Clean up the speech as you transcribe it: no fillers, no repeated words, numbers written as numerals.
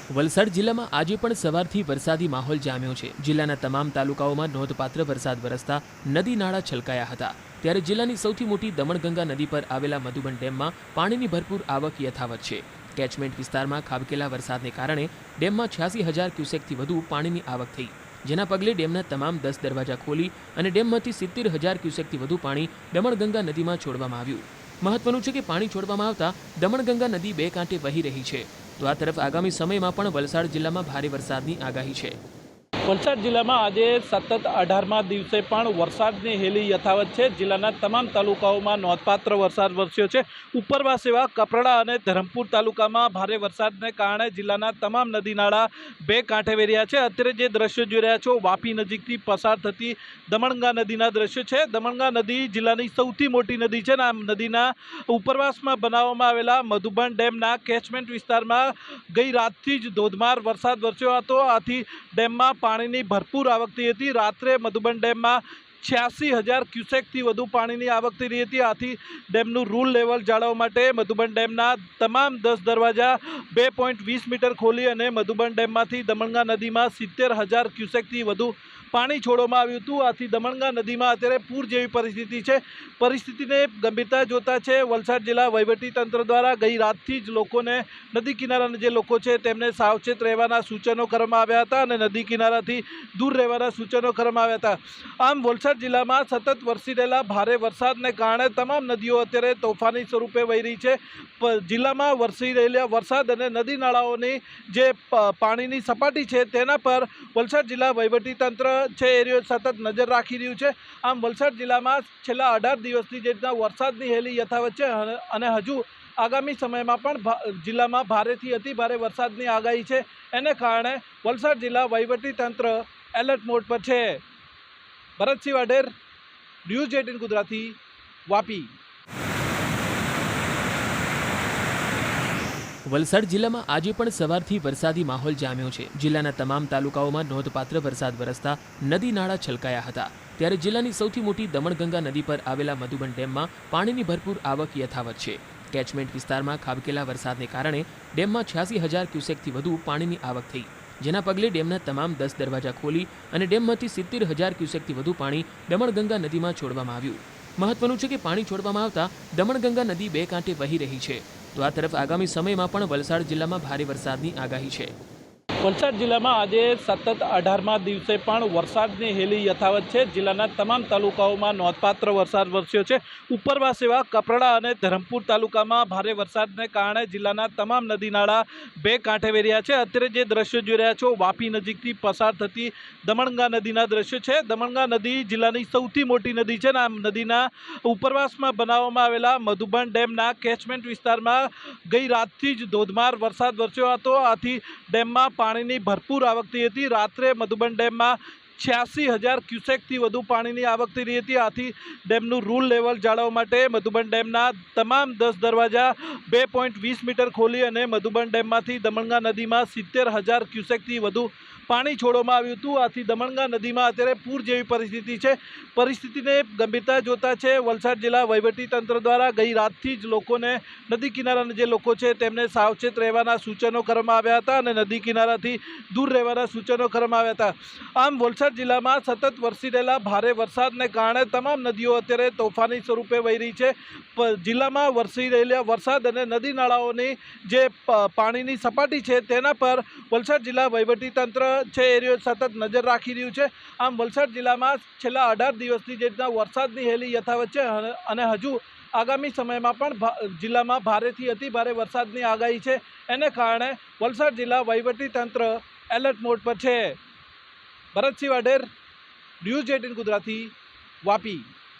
વલસાડ જિલ્લામાં આજે પણ સવારથી વરસાદી માહોલ જામ્યો છે। જિલ્લાના તમામ તાલુકાઓમાં નોંધપાત્ર વરસાદ વરસતા નદી નાળા છલકાયા હતા। ત્યારે જિલ્લાની સૌથી મોટી દમણગંગા નદી પર આવેલા મધુબન ડેમમાં પાણીની ભરપૂર આવક યથાવત છે। કેચમેન્ટ વિસ્તારમાં ખાબકેલા વરસાદને કારણે ડેમમાં 86,000 ક્યુસેકથી વધુ પાણીની આવક થઈ, જેના પગલે ડેમના તમામ 10 દરવાજા ખોલી અને ડેમમાંથી 70,000 ક્યુસેકથી વધુ પાણી દમણગંગા નદીમાં છોડવામાં આવ્યું। મહત્વનું છે કે પાણી છોડવામાં આવતા દમણગંગા નદી બે કાંઠે વહી રહી છે। તો આ તરફ આગામી સમયમાં પણ વલસાડ જિલ્લામાં ભારે વરસાદની આગાહી છે। વલસાડ જિલ્લામાં આજે સતત 18મા દિવસે પણ વરસાદની હેલી યથાવત છે। જિલ્લાના તમામ તાલુકાઓમાં નોંધપાત્ર વરસાદ વરસ્યો છે। ઉપરવાસ એવા કપરાડા અને ધરમપુર તાલુકામાં ભારે વરસાદને કારણે જિલ્લાના તમામ નદી નાળા બે કાંઠે વેર્યા છે। અત્યારે જે દ્રશ્યો જોઈ રહ્યા છો, વાપી નજીકથી પસાર થતી દમણગંગા નદીના દ્રશ્યો છે। દમણગંગા નદી જિલ્લાની સૌથી મોટી નદી છે અને આ નદીના ઉપરવાસમાં બનાવવામાં આવેલા મધુબન ડેમના કેચમેન્ટ વિસ્તારમાં ગઈ રાતથી જ ધોધમાર વરસાદ વરસ્યો હતો। આથી ડેમમાં પાણીની ભરપૂર આવક થઈ હતી। રાત્રે મધુબન ડેમમાં 86,000 ક્યુસેકથી વધુ પાણીની આવક થઈ રહી હતી। આથી ડેમનું રૂલ લેવલ જાળવવા માટે મધુબન ડેમના તમામ 10 દરવાજા 2.20 મીટર ખોલી અને મધુબન ડેમમાંથી દમણગંગા નદીમાં 70,000 ક્યુસેકથી વધુ પાણી છોડવામાં આવ્યું હતું। આથી દમણગંગા નદીમાં અત્યારે પૂર જેવી પરિસ્થિતિ છે। પરિસ્થિતિને ગંભીરતા જોતા છે વલસાડ જિલ્લા વહીવટીતંત્ર દ્વારા ગઈ રાતથી જ લોકોને નદી કિનારાના જે લોકો છે તેમને સાવચેત રહેવાના સૂચનો કરવામાં આવ્યા હતા અને નદી કિનારાથી દૂર રહેવાના સૂચનો કરવામાં આવ્યા હતા। આમ વલસાડ જિલ્લામાં સતત વરસી રહેલા ભારે વરસાદને કારણે તમામ નદીઓ અત્યારે તોફાની સ્વરૂપે વહી રહી છે। જિલ્લામાં વરસી રહેલા વરસાદ અને નદી નાળાઓની જે પાણીની સપાટી છે તેના પર વલસાડ જિલ્લા વહીવટીતંત્ર છે એ સતત નજર રાખી રહ્યું છે। આમ વલસાડ જિલ્લામાં છેલ્લા 18 દિવસથી જે રીતના વરસાદની હેલી યથાવત છે અને હજુ આગામી સમયમાં પણ જિલ્લામાં ભારેથી અતિ ભારે વરસાદની આગાહી છે। એને કારણે વલસાડ જિલ્લા વહીવટીતંત્ર એલર્ટ મોડ પર છે। ભરતસિંહ વાઢેર, ન્યૂઝ 18 ગુજરાતી, વાપી। વલસાડ જિલ્લામાં આજે પણ સવારથી વરસાદી માહોલ જામ્યો છે। જિલ્લાના તમામ તાલુકાઓમાં નોંધપાત્ર વરસાદ વરસતા નદી નાળા છલકાયા હતા। ત્યારે જિલ્લાની સૌથી મોટી દમણગંગા નદી પર આવેલા મધુબન ડેમમાં પાણીની ભરપૂર આવક યથાવત છે। કેચમેન્ટ વિસ્તારમાં ખાબકેલા વરસાદને કારણે ડેમમાં 86,000 ક્યુસેકથી વધુ પાણીની આવક થઈ, જેના પગલે ડેમના તમામ 10 દરવાજા ખોલી અને ડેમમાંથી 70,000 ક્યુસેકથી વધુ પાણી દમણગંગા નદીમાં છોડવામાં આવ્યું। મહત્વનું છે કે પાણી છોડવામાં આવતા દમણગંગા નદી બે કાંઠે વહી રહી છે। તો આ તરફ આગામી સમયમાં પણ વલસાડ જિલ્લામાં ભારે વરસાદની આગાહી છે। વલસાડ જિલ્લામાં આજે સતત 18મા દિવસે પણ વરસાદની હેલી યથાવત છે। જિલ્લાના તમામ તાલુકાઓમાં નોંધપાત્ર વરસાદ વરસ્યો છે। ઉપરવાસ એવા કપરાડા અને ધરમપુર તાલુકામાં ભારે વરસાદને કારણે જિલ્લાના તમામ નદી નાળા બે કાંઠે વેર્યા છે। અત્યારે જે દ્રશ્યો જોઈ રહ્યા છો, વાપી નજીકથી પસાર થતી દમણગંગા નદીના દ્રશ્યો છે। દમણગંગા નદી જિલ્લાની સૌથી મોટી નદી છે અને આ નદીના ઉપરવાસમાં બનાવવામાં આવેલા મધુબન ડેમના કેચમેન્ટ વિસ્તારમાં ગઈ રાતથી જ ધોધમાર વરસાદ વરસ્યો હતો। આથી ડેમમાં પાણીની ભરપૂર આવક થઈ હતી। રાત્રે મધુબન ડેમમાં 86,000 ક્યુસેકથી વધુ પાણીની આવક થઈ રહી હતી। આથી ડેમનું રૂલ લેવલ જાળવવા માટે મધુબન ડેમના તમામ 10 દરવાજા 2.20 મીટર ખોલી અને મધુબન ડેમમાંથી દમણગંગા નદીમાં 70,000 ક્યુસેકથી વધુ પાણી છોડવામાં આવ્યું હતું। આથી દમણગંગા નદીમાં અત્યારે પૂર જેવી પરિસ્થિતિ છે। પરિસ્થિતિને ગંભીરતા જોતા છે વલસાડ જિલ્લા વહીવટીતંત્ર દ્વારા ગઈ રાતથી જ લોકોને નદી કિનારાના જે લોકો છે તેમને સાવચેત રહેવાના સૂચનો કરવામાં આવ્યા હતા અને નદી કિનારાથી દૂર રહેવાના સૂચનો કરવામાં આવ્યા હતા। આમ વલસાડ જિલ્લામાં સતત વરસી રહેલા ભારે વરસાદને કારણે તમામ નદીઓ અત્યારે તોફાની સ્વરૂપે વહી રહી છે। જિલ્લામાં વરસી રહેલા વરસાદ અને નદી નાળાઓની જે પાણીની સપાટી છે તેના પર વલસાડ જિલ્લા વહીવટીતંત્ર છે એ સતત નજર રાખી રહ્યું છે। આમ વલસાડ જિલ્લામાં છેલ્લા 18 દિવસથી જે રીતના વરસાદની હેલી યથાવત છે અને હજુ આગામી સમયમાં પણ જિલ્લામાં ભારેથી અતિ ભારે વરસાદની આગાહી છે। એને કારણે વલસાડ જિલ્લા વહીવટીતંત્ર એલર્ટ મોડ પર છે। ભરતસિંહ વાઢેર, ન્યૂઝ 18 ગુજરાતી, વાપી।